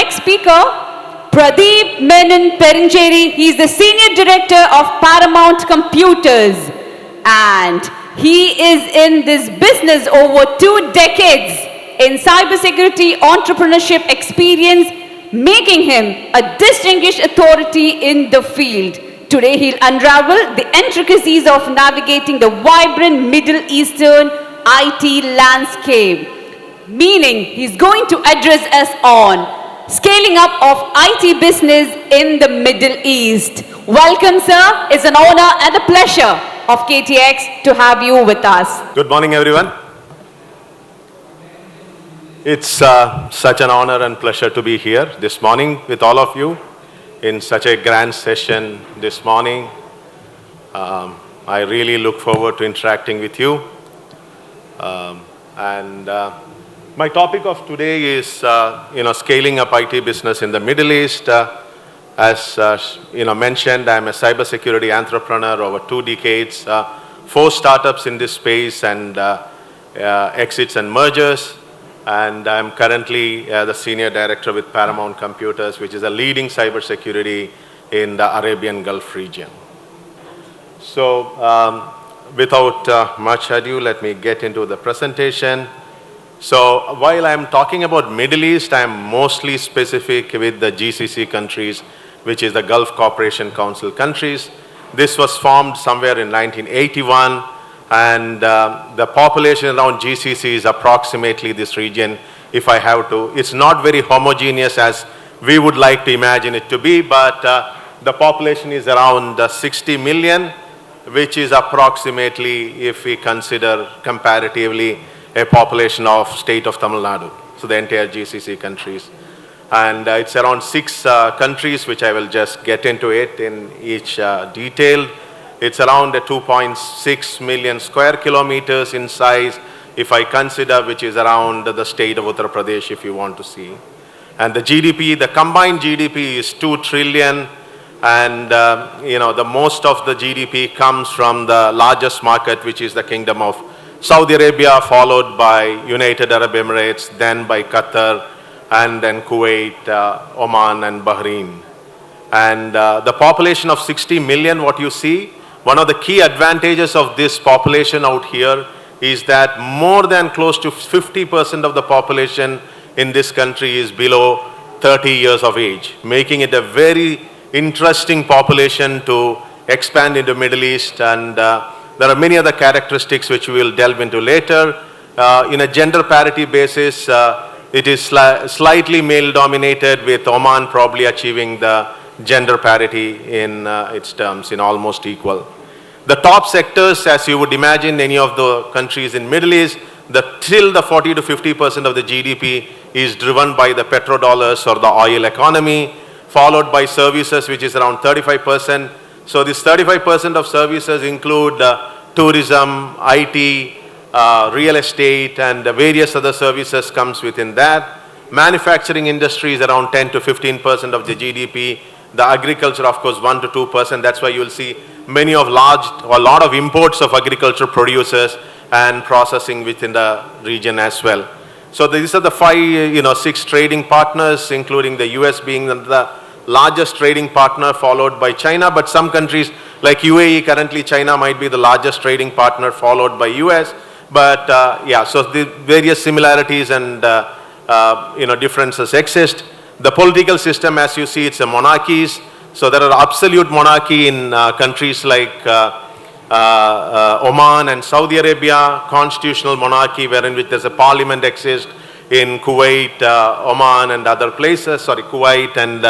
next speaker, Pradeep Menon Perinchery. He is the Senior Director of Paramount Computers. And he is in this business over 2 decades in cybersecurity entrepreneurship experience, making him a distinguished authority in the field. Today he'll unravel the intricacies of navigating the vibrant Middle Eastern IT landscape. Meaning he's going to address us on scaling up of IT business in the Middle East. Welcome, sir. It's an honor and a pleasure of KTX to have you with us. Good morning, everyone. It's such an honor and pleasure to be here this morning with all of you in such a grand session this morning. I really look forward to interacting with you. My topic of today is, scaling up IT business in the Middle East. As mentioned, I'm a cybersecurity entrepreneur over 2 decades, 4 startups in this space and exits and mergers. And I'm currently the Senior Director with Paramount Computers, which is a leading cybersecurity in the Arabian Gulf region. So without much ado, let me get into the presentation. So while I'm talking about Middle East, I'm mostly specific with the GCC countries, which is the Gulf Cooperation Council countries. This was formed somewhere in 1981. And the population around GCC is approximately this region, if I have to. It's not very homogeneous as we would like to imagine it to be, but the population is around 60 million, which is approximately, if we consider comparatively, a population of state of Tamil Nadu, so the entire GCC countries. And it's around 6 countries, which I will just get into it in each detail. It's around 2.6 million square kilometers in size, if I consider, which is around the state of Uttar Pradesh, if you want to see. And the GDP, the combined GDP is 2 trillion. And, the most of the GDP comes from the largest market, which is the Kingdom of Saudi Arabia, followed by United Arab Emirates, then by Qatar, and then Kuwait, Oman, and Bahrain. And the population of 60 million, what you see, one of the key advantages of this population out here is that more than close to 50% of the population in this country is below 30 years of age, making it a very interesting population to expand into Middle East. And there are many other characteristics which we will delve into later. In a gender parity basis, it is slightly male dominated, with Oman probably achieving the gender parity in its terms, in almost equal. The top sectors, as you would imagine, any of the countries in Middle East, till the 40 to 50% of the GDP is driven by the petrodollars or the oil economy, followed by services, which is around 35%. So this 35% of services include tourism, IT, real estate, and various other services comes within that. Manufacturing industry is around 10 to 15% of the GDP. The agriculture, of course, 1 to 2%. That's why you will see a lot of imports of agriculture producers and processing within the region as well. So these are the 6 trading partners, including the US being the largest trading partner, followed by China. But some countries like UAE, currently China might be the largest trading partner, followed by US. But so the various similarities and differences exist. The political system, as you see, it's a monarchies. So there are absolute monarchy in countries like Oman and Saudi Arabia, constitutional monarchy wherein which there's a parliament exists in Kuwait, Oman and other places, Kuwait and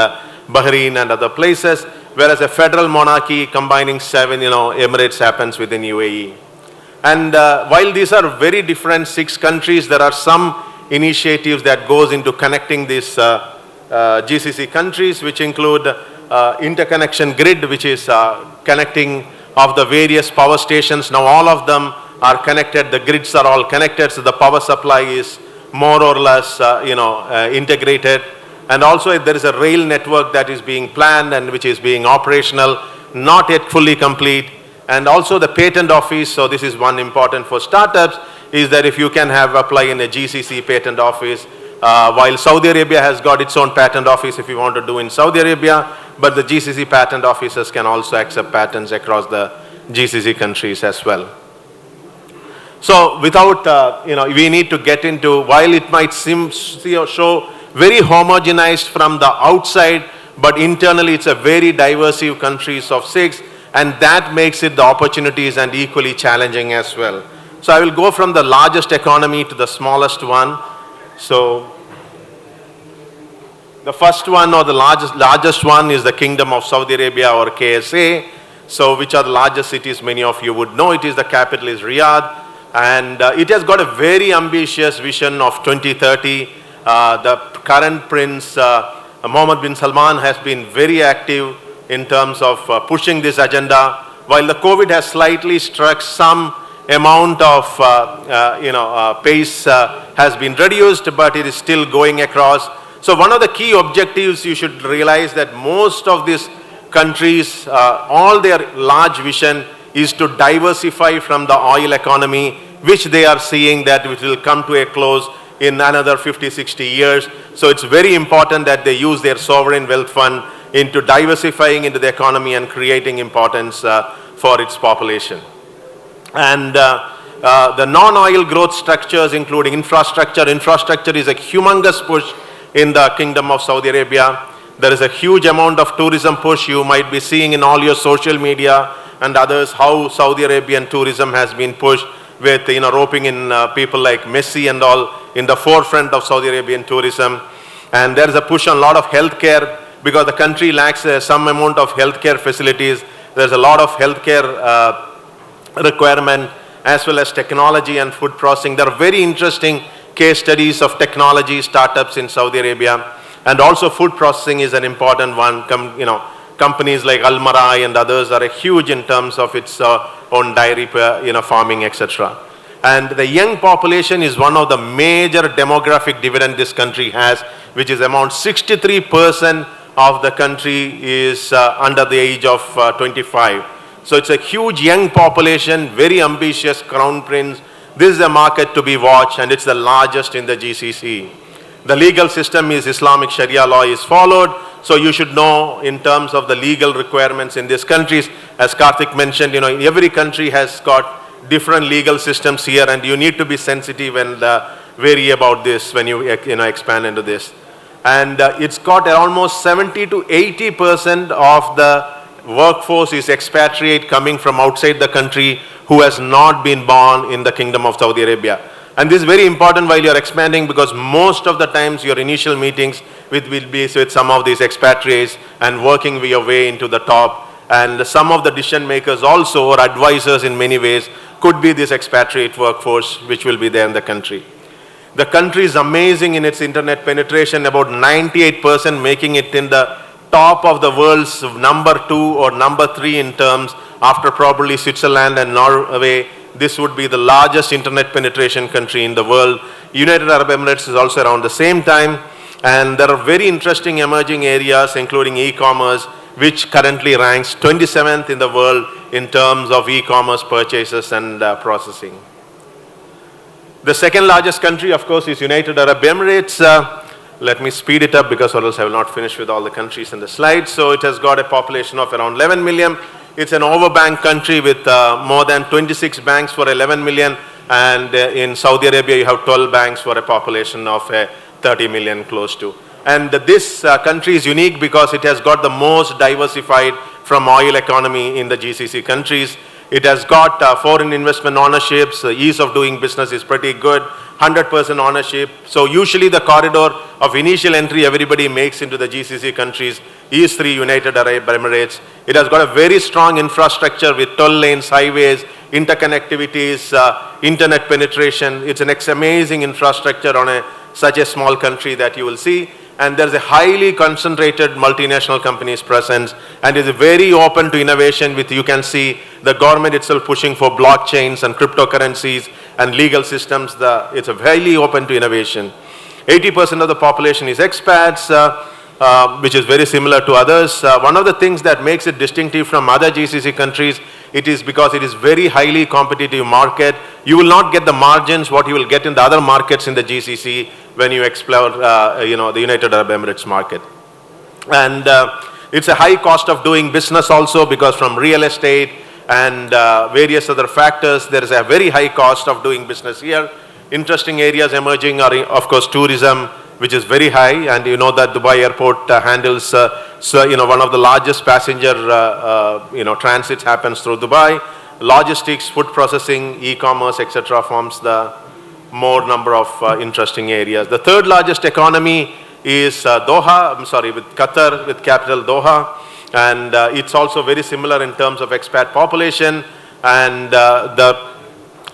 Bahrain and other places, whereas a federal monarchy combining 7, emirates happens within UAE. And while these are very different 6 countries, there are some initiatives that goes into connecting these GCC countries, which include interconnection grid, which is connecting of the various power stations. Now all of them are connected, the grids are all connected, so the power supply is more or less integrated. And also there is a rail network that is being planned and which is being operational, not yet fully complete. And also the patent office, so this is one important for startups, is that if you can apply in a GCC patent office, while Saudi Arabia has got its own patent office if you want to do in Saudi Arabia, but the GCC patent offices can also accept patents across the GCC countries as well. So without, we need to get into, while it might show very homogenized from the outside, but internally it's a very diverse countries of 6, and that makes it the opportunities and equally challenging as well. So I will go from the largest economy to the smallest one. So the first one or the largest one is the Kingdom of Saudi Arabia, or KSA. So which are the largest cities? Many of you would know. It is the capital is Riyadh, and it has got a very ambitious vision of 2030. The current Prince Mohammed bin Salman has been very active in terms of pushing this agenda. While the COVID has slightly struck, some amount of pace has been reduced, but it is still going across. So one of the key objectives you should realize that most of these countries, all their large vision is to diversify from the oil economy, which they are seeing that it will come to a close in another 50-60 years. So it's very important that they use their sovereign wealth fund into diversifying into the economy and creating importance for its population. And the non-oil growth structures, including infrastructure is a humongous push in the Kingdom of Saudi Arabia. There is a huge amount of tourism push. You might be seeing in all your social media and others how Saudi Arabian tourism has been pushed with roping in people like Messi and all in the forefront of Saudi Arabian tourism. And there is a push on a lot of healthcare because the country lacks some amount of healthcare facilities. There's a lot of healthcare requirement as well as technology and food processing. There are very interesting case studies of technology startups in Saudi Arabia, and also food processing is an important one. Companies like Al-Marai and others are huge in terms of its own dairy, farming, etc. And the young population is one of the major demographic dividend this country has, which is around 63% of the country is under the age of 25. So it's a huge young population, very ambitious crown prince. This is a market to be watched, and it's the largest in the GCC. The legal system is Islamic Sharia law is followed. So you should know in terms of the legal requirements in these countries, as Karthik mentioned, every country has got different legal systems here, and you need to be sensitive and wary about this when you expand into this. And it's got almost 70 to 80% of the workforce is expatriate coming from outside the country who has not been born in the Kingdom of Saudi Arabia. And this is very important while you're expanding, because most of the times your initial meetings will be with some of these expatriates and working your way into the top. And some of the decision makers also, or advisors in many ways, could be this expatriate workforce which will be there in the country. The country is amazing in its internet penetration, about 98%, making it in the top of the world's number 2 or number 3 in terms, after probably Switzerland and Norway. This would be the largest internet penetration country in the world. United Arab Emirates is also around the same time. And there are very interesting emerging areas, including e-commerce, which currently ranks 27th in the world in terms of e-commerce purchases and processing. The second largest country, of course, is United Arab Emirates. Let me speed it up because or else I will not finish with all the countries in the slides. So it has got a population of around 11 million. It's an overbanked country with more than 26 banks for 11 million. And in Saudi Arabia, you have 12 banks for a population of 30 million close to. And this country is unique because it has got the most diversified from oil economy in the GCC countries. It has got foreign investment ownerships. Ease of doing business is pretty good. 100% ownership. So usually the corridor of initial entry everybody makes into the GCC countries is through United Arab Emirates. It has got a very strong infrastructure with toll lanes, highways, interconnectivities, internet penetration. It's an amazing infrastructure on such a small country that you will see. And there's a highly concentrated multinational companies presence, and is very open to innovation with, you can see the government itself pushing for blockchains and cryptocurrencies and legal systems. It's a highly open to innovation. 80% of the population is expats, which is very similar to others. One of the things that makes it distinctive from other GCC countries It is because it is very highly competitive market. You will not get the margins what you will get in the other markets in the GCC when you explore, the United Arab Emirates market. And it's a high cost of doing business also, because from real estate and various other factors, there is a very high cost of doing business here. Interesting areas emerging are, of course, tourism, which is very high, and you know that Dubai airport handles, one of the largest passenger, transits happens through Dubai. Logistics, food processing, e-commerce, etc. forms the more number of interesting areas. The third largest economy is with Qatar, with capital Doha, and it's also very similar in terms of expat population, and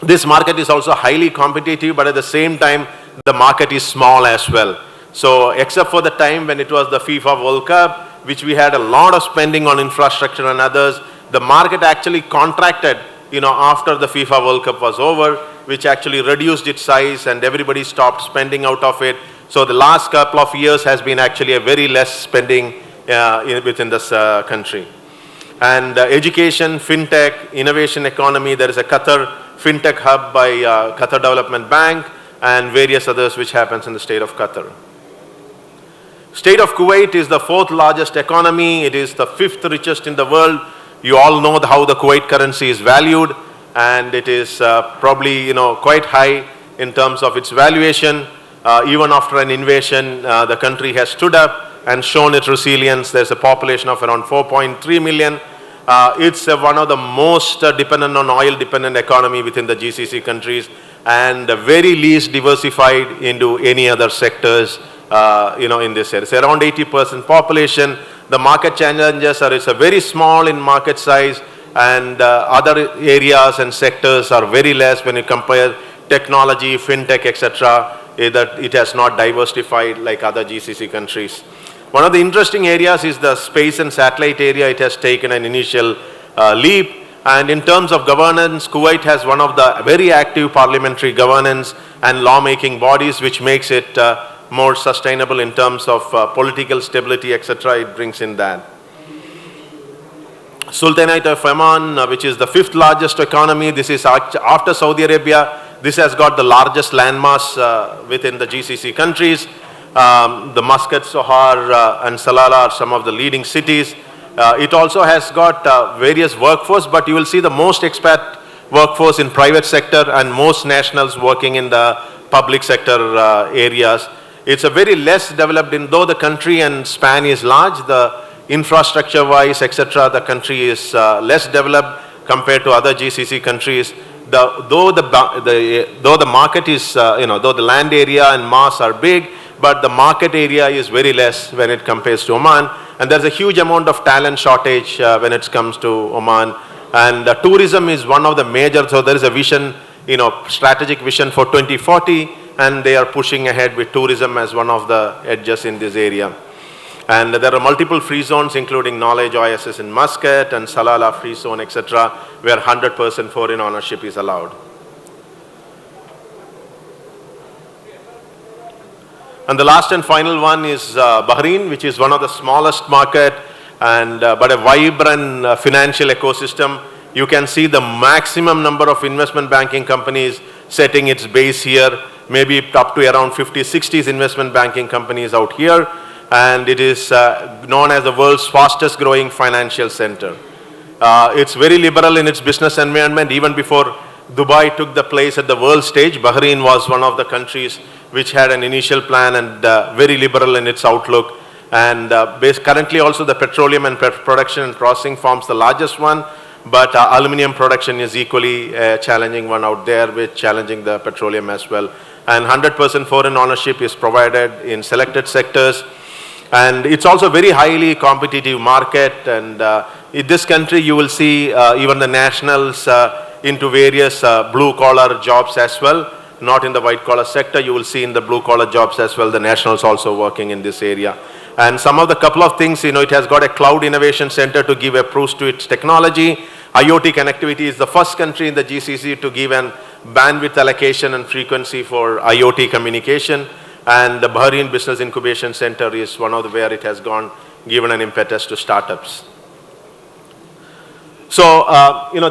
this market is also highly competitive, but at the same time, the market is small as well. So except for the time when it was the FIFA World Cup, which we had a lot of spending on infrastructure and others, the market actually contracted, after the FIFA World Cup was over, which actually reduced its size and everybody stopped spending out of it. So the last couple of years has been actually a very less spending within this country. And education, fintech, innovation economy, there is a Qatar fintech hub by Qatar Development Bank and various others which happens in the state of Qatar. State of Kuwait is the fourth largest economy. It is the fifth richest in the world. You all know how the Kuwait currency is valued, and it is probably quite high in terms of its valuation. Even after an invasion, the country has stood up and shown its resilience. There's a population of around 4.3 million. It's one of the most dependent on oil dependent economy within the GCC countries, and very least diversified into any other sectors in this area. It's around 80% population. The market challenges are, it's a very small in market size, and other areas and sectors are very less when you compare technology, fintech, etc. That it has not diversified like other GCC countries. One of the interesting areas is the space and satellite area. It has taken an initial leap. And in terms of governance, Kuwait has one of the very active parliamentary governance and lawmaking bodies, which makes it more sustainable in terms of political stability, etc. It brings in that. Sultanate of Oman, which is the fifth largest economy. This is after Saudi Arabia. This has got the largest landmass within the GCC countries. The Muscat, Sohar and Salalah are some of the leading cities. It also has got various workforce, but you will see the most expat workforce in private sector and most nationals working in the public sector areas. It's a very less developed, though the country and span is large, the infrastructure wise, etc., the country is less developed compared to other GCC countries. Though the market is, though the land area and mass are big, but the market area is very less when it compares to Oman. And there's a huge amount of talent shortage when it comes to Oman. And tourism is one of the major, so there is a vision, strategic vision for 2040, and they are pushing ahead with tourism as one of the edges in this area. And there are multiple free zones, including Knowledge Oasis in Muscat and Salalah Free Zone, etc., where 100% foreign ownership is allowed. And the last and final one is Bahrain, which is one of the smallest market, and but a vibrant financial ecosystem. You can see the maximum number of investment banking companies setting its base here, maybe up to around 50, 60 investment banking companies out here. And it is known as the world's fastest growing financial center. It's very liberal in its business environment. Even before Dubai took the place at the world stage, Bahrain was one of the countries which had an initial plan and very liberal in its outlook. And currently also the petroleum and production and processing forms the largest one, but aluminium production is equally a challenging one out there, with challenging the petroleum as well. And 100% foreign ownership is provided in selected sectors. And it's also a very highly competitive market. And in this country, you will see even the nationals into various blue-collar jobs as well. Not in the white-collar sector. You will see in the blue-collar jobs as well, the nationals also working in this area. And some of the couple of things, it has got a cloud innovation center to give a boost to its technology. IoT connectivity is the first country in the GCC to give an bandwidth allocation and frequency for IoT communication. And the Bahrain Business Incubation Center is one of the where it has given an impetus to startups. So,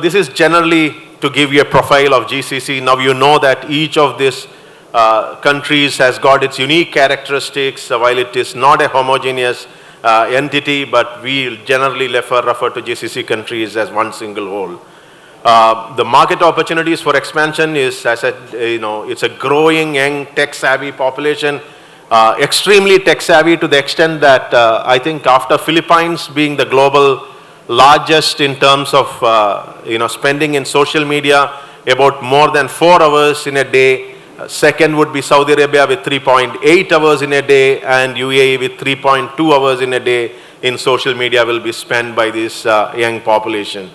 this is generally to give you a profile of GCC. Now you know that each of these countries has got its unique characteristics, while it is not a homogeneous entity, but we generally refer to GCC countries as one single whole. The market opportunities for expansion is, as I said, it's a growing young tech-savvy population, extremely tech-savvy to the extent that I think after Philippines being the global largest in terms of spending in social media, about more than 4 hours in a day. Second would be Saudi Arabia with 3.8 hours in a day, and UAE with 3.2 hours in a day in social media will be spent by this young population.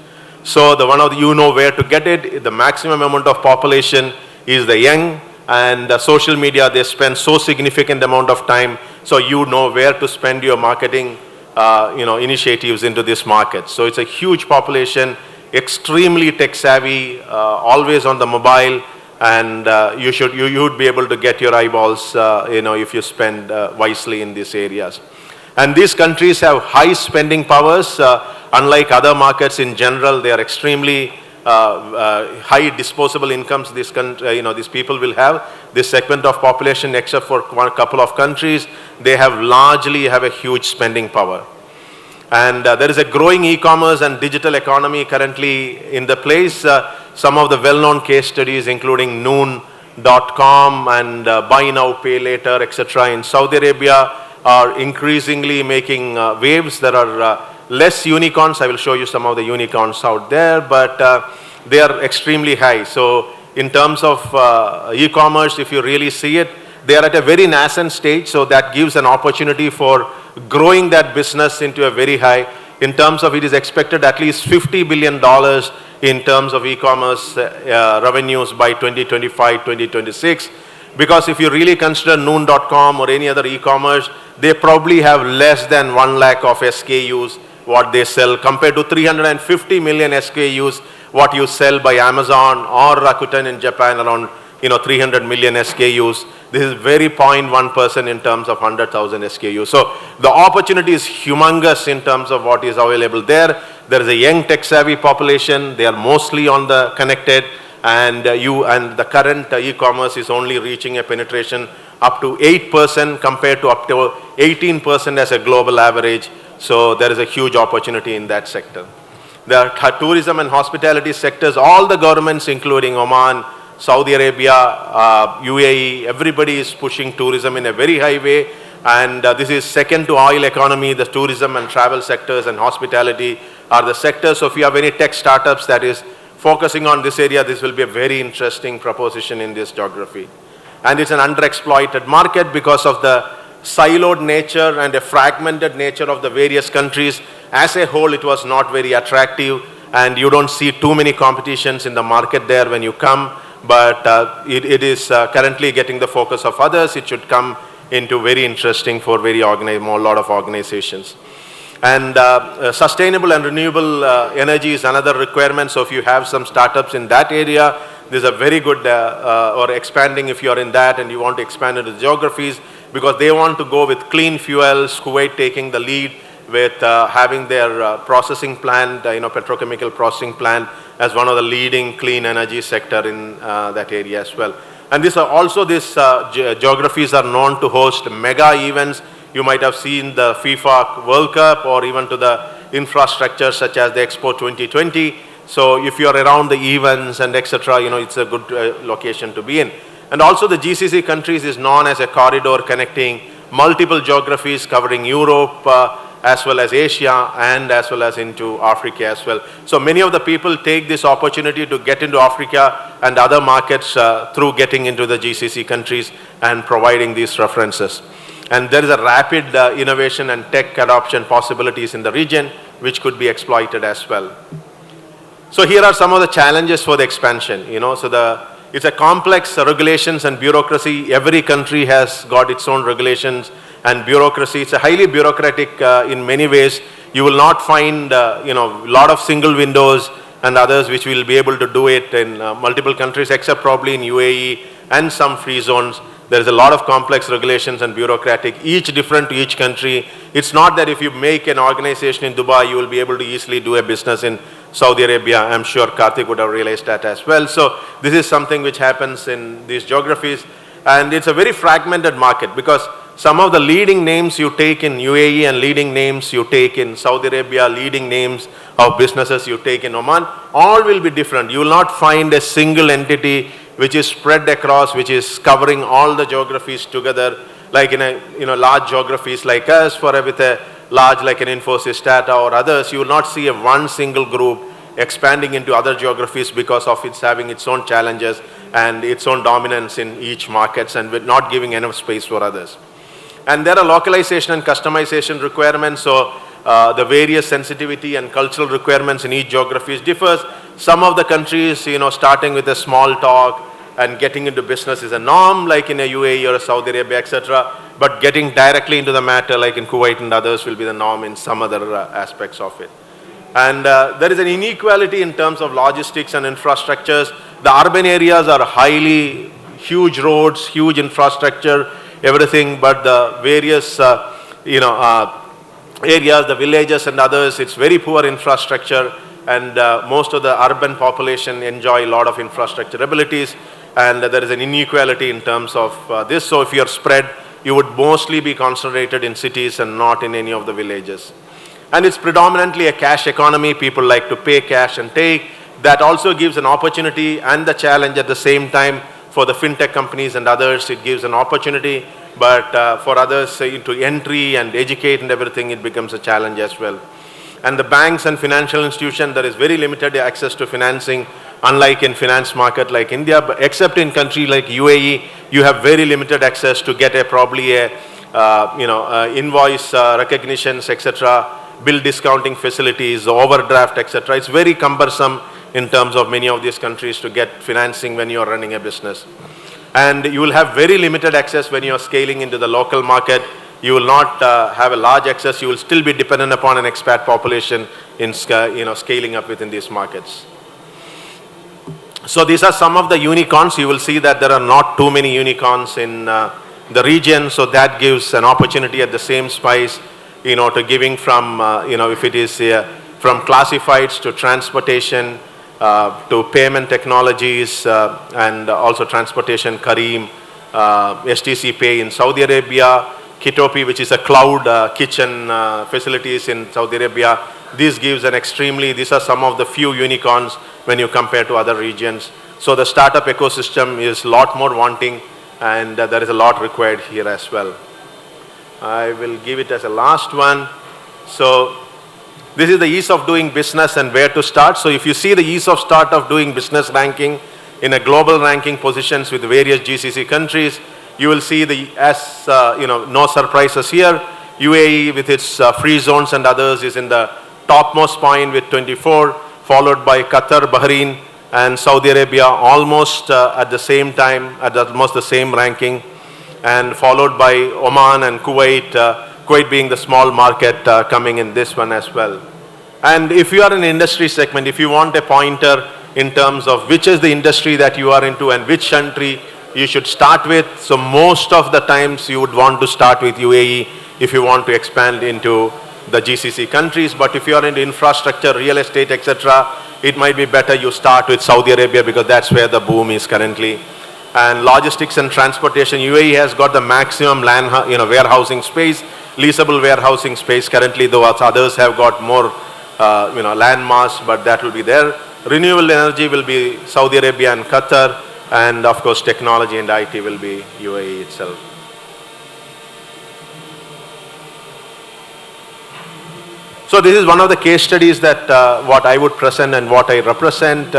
So you know where to get it. The maximum amount of population is the young, and the social media, they spend so significant amount of time, so you know where to spend your marketing initiatives into this market. So it's a huge population, extremely tech savvy, always on the mobile, and you would be able to get your eyeballs if you spend wisely in these areas. And these countries have high spending powers. Unlike other markets in general, they are extremely high disposable incomes these people will have. This segment of population, except for a couple of countries, they largely have a huge spending power. And there is a growing e-commerce and digital economy currently in the place. Some of the well-known case studies, including Noon.com and Buy Now, Pay Later, etc. in Saudi Arabia, are increasingly making waves. There are less unicorns. I will show you some of the unicorns out there, but they are extremely high. So in terms of e-commerce, if you really see it, they are at a very nascent stage, so that gives an opportunity for growing that business into a very high. In terms of, it is expected at least $50 billion in terms of e-commerce revenues by 2025, 2026. Because if you really consider Noon.com or any other e-commerce, they probably have less than 1 lakh of SKUs what they sell, compared to 350 million SKUs what you sell by Amazon or Rakuten in Japan, around 300 million SKUs. This is very 0.1% in terms of 100,000 SKUs. So the opportunity is humongous in terms of what is available there. There is a young tech-savvy population. They are mostly on the connected, and the current e-commerce is only reaching a penetration up to 8% compared to up to 18% as a global average. So there is a huge opportunity in that sector. The tourism and hospitality sectors, all the governments, including Oman, Saudi Arabia, UAE, everybody is pushing tourism in a very high way, and this is second to oil economy. The tourism and travel sectors and hospitality are the sectors. So if you have any tech startups that is focusing on this area, this will be a very interesting proposition in this geography. And it's an underexploited market because of the siloed nature and a fragmented nature of the various countries. As a whole, it was not very attractive, and you don't see too many competitions in the market there when you come, but it is currently getting the focus of others. It should come into very interesting for lot of organizations. And sustainable and renewable energy is another requirement. So if you have some startups in that area, this is a very good, or expanding if you are in that and you want to expand into the geographies, because they want to go with clean fuels. Kuwait taking the lead with having their processing plant, petrochemical processing plant, as one of the leading clean energy sector in that area as well. And these geographies are known to host mega events. You might have seen the FIFA World Cup, or even to the infrastructure such as the Expo 2020. So if you are around the events and etc., it's a good location to be in. And also the GCC countries is known as a corridor connecting multiple geographies, covering Europe, as well as Asia, and as well as into Africa as well. So many of the people take this opportunity to get into Africa and other markets through getting into the GCC countries and providing these references. And there is a rapid innovation and tech adoption possibilities in the region, which could be exploited as well. So here are some of the challenges for the expansion. It's a complex regulations and bureaucracy. Every country has got its own regulations and bureaucracy. It's a highly bureaucratic in many ways. You will not find lot of single windows and others which will be able to do it in multiple countries, except probably in UAE and some free zones. There is a lot of complex regulations and bureaucratic, each different to each country. It's not that if you make an organization in Dubai, you will be able to easily do a business in Saudi Arabia. I'm sure Karthik would have realized that as well. So this is something which happens in these geographies, and it's a very fragmented market because some of the leading names you take in UAE and leading names you take in Saudi Arabia, leading names of businesses you take in Oman, all will be different. You will not find a single entity which is spread across, which is covering all the geographies together, like in a large geographies like us, with a large like an Infosys, Tata or others. You will not see one single group expanding into other geographies because of its having its own challenges and its own dominance in each markets and with not giving enough space for others. And there are localization and customization requirements, so the various sensitivity and cultural requirements in each geography differs. Some of the countries, starting with a small talk and getting into business is a norm, like in a UAE or a Saudi Arabia, etc. But getting directly into the matter, like in Kuwait and others, will be the norm in some other aspects of it. And there is an inequality in terms of logistics and infrastructures. The urban areas are highly huge roads, huge infrastructure, everything, but the various areas, the villages and others, it's very poor infrastructure, and most of the urban population enjoy a lot of infrastructure abilities, and there is an inequality in terms of this. So if you're spread, you would mostly be concentrated in cities and not in any of the villages. And it's predominantly a cash economy. People like to pay cash and take. That also gives an opportunity and the challenge at the same time. For the fintech companies and others, it gives an opportunity, but for others into entry and educate and everything, it becomes a challenge as well. And the banks and financial institutions, there is very limited access to financing, unlike in finance market like India, but except in country like UAE, you have very limited access to get probably invoice recognitions, etc., bill discounting facilities, overdraft, etc. It's very cumbersome in terms of many of these countries to get financing when you are running a business. And you will have very limited access when you are scaling into the local market. You will not have a large access. You will still be dependent upon an expat population in scaling up within these markets. So these are some of the unicorns. You will see that there are not too many unicorns in the region. So that gives an opportunity at the same spice, to giving from, if it is from classifieds to transportation, to payment technologies and also transportation, Careem, STC Pay in Saudi Arabia, Kitopi, which is a cloud kitchen facilities in Saudi Arabia. This gives an these are some of the few unicorns when you compare to other regions. So the startup ecosystem is a lot more wanting, and there is a lot required here as well. I will give it as a last one. So this is the ease of doing business and where to start. So if you see the ease of start of doing business ranking in a global ranking positions with various GCC countries, you will see no surprises here. UAE with its free zones and others is in the topmost point with 24, followed by Qatar, Bahrain, and Saudi Arabia almost at the same time, at almost the same ranking, and followed by Oman and Kuwait, Kuwait being the small market coming in this one as well. And if you are in industry segment, if you want a pointer in terms of which is the industry that you are into and which country you should start with, so most of the times you would want to start with UAE if you want to expand into the GCC countries. But if you are into infrastructure, real estate, etc., it might be better you start with Saudi Arabia because that's where the boom is currently. And logistics and transportation, UAE has got the maximum land, warehousing space, leasable warehousing space currently, though others have got more, land mass, but that will be there. Renewable energy will be Saudi Arabia and Qatar, and of course technology and IT will be UAE itself. So this is one of the case studies that what I would present and what I represent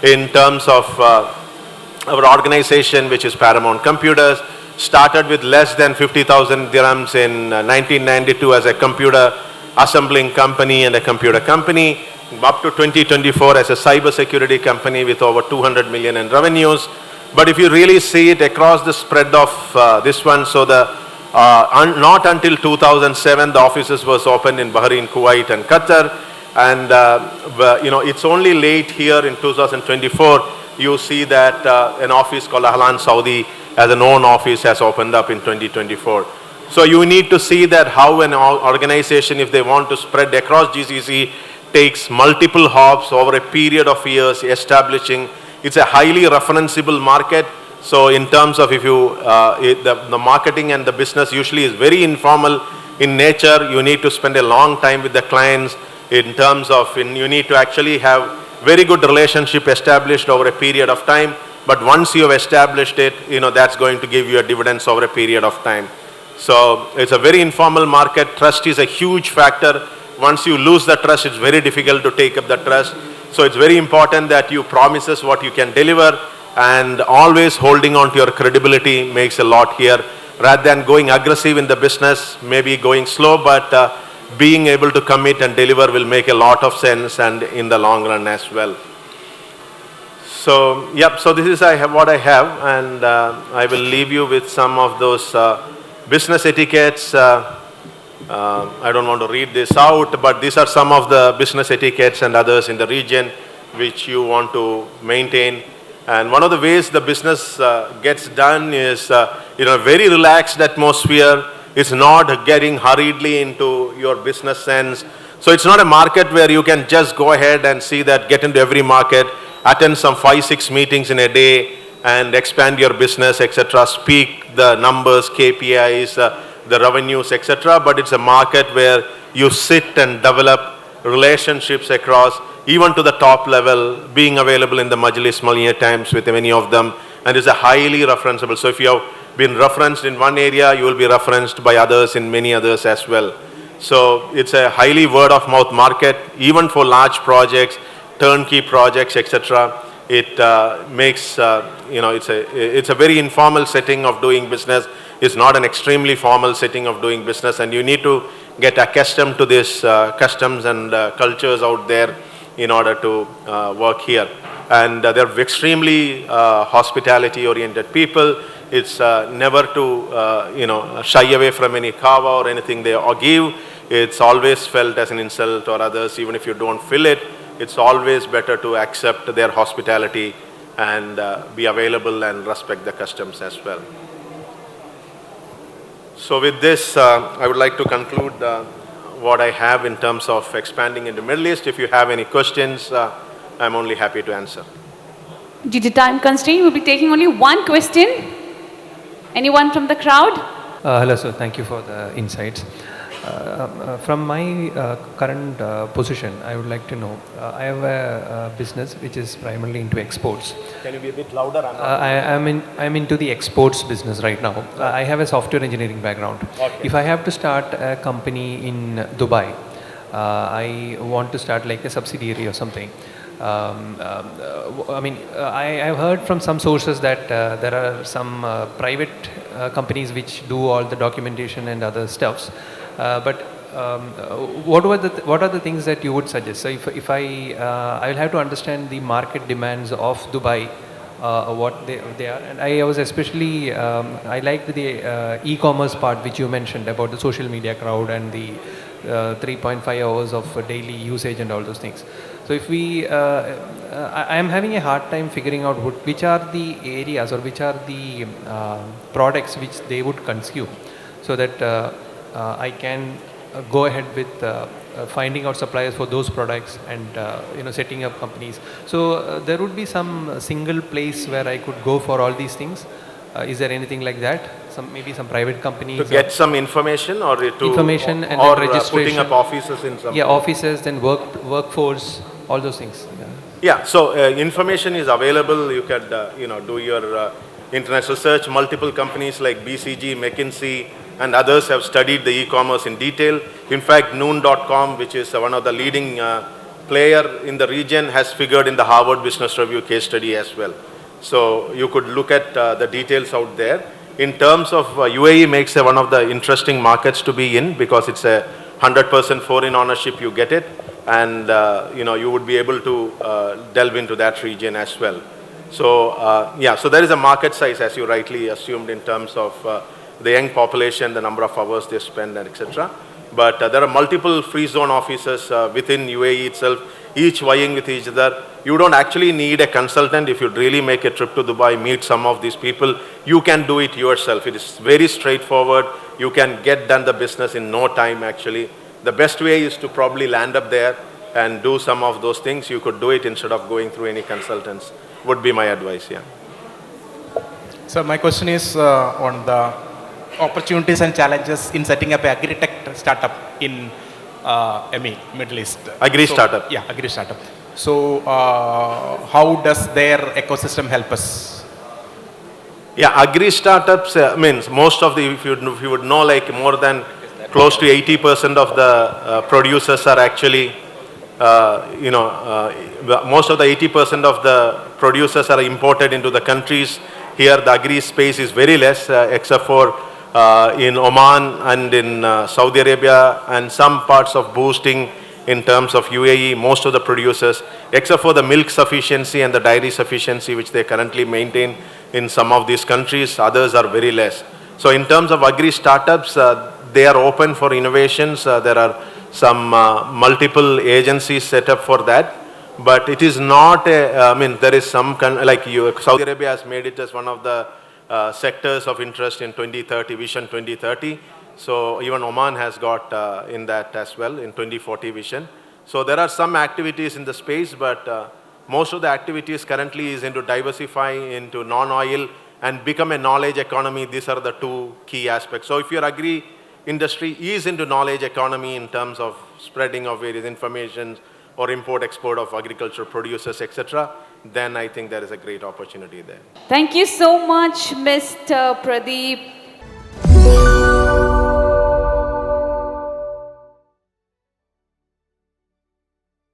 in terms of our organization, which is Paramount Computers. Started with less than 50,000 dirhams in 1992 as a computer assembling company and a computer company, up to 2024 as a cyber security company with over 200 million in revenues. But if you really see it across the spread of this one, so not until 2007 the offices was opened in Bahrain, Kuwait and Qatar, and it's only late here in 2024 you see that an office called Ahlan Saudi as an own office has opened up in 2024. So you need to see that how an organization, if they want to spread across GCC, takes multiple hops over a period of years establishing. It's a highly referenceable market. So in terms of if you, the marketing and the business usually is very informal in nature. You need to spend a long time with the clients in terms of, you need to actually have very good relationship established over a period of time. But once you have established it, that's going to give you a dividends over a period of time. So it's a very informal market. Trust is a huge factor. Once you lose the trust, it's very difficult to take up the trust. So it's very important that you promise us what you can deliver, and always holding on to your credibility makes a lot here. Rather than going aggressive in the business, maybe going slow, but being able to commit and deliver will make a lot of sense and in the long run as well. So, yep, so this is what I have, and I will leave you with some of those business etiquettes. I don't want to read this out, but these are some of the business etiquettes and others in the region which you want to maintain. And one of the ways the business gets done is in a very relaxed atmosphere. It's not getting hurriedly into your business sense. So it's not a market where you can just go ahead and see that, get into every market, attend some 5-6 meetings in a day and expand your business, etc. Speak the numbers, KPIs, the revenues, etc. But it's a market where you sit and develop relationships across, even to the top level, being available in the Majlis many times with many of them, and is a highly referenceable. So if you have been referenced in one area, you will be referenced by others in many others as well. So it's a highly word-of-mouth market, even for large projects, turnkey projects, etc. It makes, it's a very informal setting of doing business. It's not an extremely formal setting of doing business, and you need to get accustomed to this customs and cultures out there in order to work here. And they're extremely hospitality-oriented people. It's never to, shy away from any kava or anything they give. It's always felt as an insult or others, even if you don't feel it. It's always better to accept their hospitality and be available and respect the customs as well. So with this, I would like to conclude what I have in terms of expanding into Middle East. If you have any questions, I'm only happy to answer. Due to time constraint, we'll be taking only one question. Anyone from the crowd? Hello, sir. Thank you for the insights. From my current position, I would like to know, I have a business which is primarily into exports. Can you be a bit louder? I'm into the exports business right now. I have a software engineering background. Okay. If I have to start a company in Dubai, I want to start like a subsidiary or something. I've heard from some sources that there are some private companies which do all the documentation and other stuffs. But what are the things that you would suggest? So if I will have to understand the market demands of Dubai, what they are, and I was especially I liked the e-commerce part which you mentioned about the social media crowd and the 3.5 hours of daily usage and all those things. So if I am having a hard time figuring out which are the areas or which are the products which they would consume, so that I can go ahead with finding out suppliers for those products and setting up companies. So there would be some single place where I could go for all these things. Is there anything like that? Maybe some private companies to get some information, or to information and or then registration. putting up offices in some. Yeah, offices, then workforce, all those things. Yeah. So information is available. You can do your internet research. Multiple companies like BCG, McKinsey, and others have studied the e-commerce in detail. In fact, Noon.com, which is one of the leading player in the region, has figured in the Harvard Business Review case study as well. So you could look at the details out there. In terms of UAE makes one of the interesting markets to be in, because it's a 100% foreign ownership, you get it, and you would be able to delve into that region as well. So so there is a market size, as you rightly assumed, in terms of the young population, the number of hours they spend, and etc. But there are multiple free zone offices within UAE itself, each vying with each other. You don't actually need a consultant. If you really make a trip to Dubai, meet some of these people, you can do it yourself. It is very straightforward. You can get done the business in no time actually. The best way is to probably land up there, and do some of those things, you could do it instead of going through any consultants, would be my advice, yeah. So my question is on the opportunities and challenges in setting up a agri-tech startup in Middle East. Startup. Yeah, agri startup. So how does their ecosystem help us? Yeah, agri startups means most of the, if you would know, like more than close to 80% of the producers are actually, most of the 80% of the producers are imported into the countries. Here the agri space is very less, except for in Oman and in Saudi Arabia and some parts of boosting in terms of UAE, most of the producers, except for the milk sufficiency and the dairy sufficiency which they currently maintain in some of these countries, others are very less. So in terms of agri startups, they are open for innovations. There are some multiple agencies set up for that. But it is not there is some, Saudi Arabia has made it as one of the sectors of interest in 2030, Vision 2030. So even Oman has got in that as well in 2040 vision. So there are some activities in the space, but most of the activities currently is into diversifying into non-oil and become a knowledge economy. These are the two key aspects. So if your agri industry is into knowledge economy in terms of spreading of various information or import-export of agricultural producers, etc., then I think there is a great opportunity there. Thank you so much, Mr. Pradeep.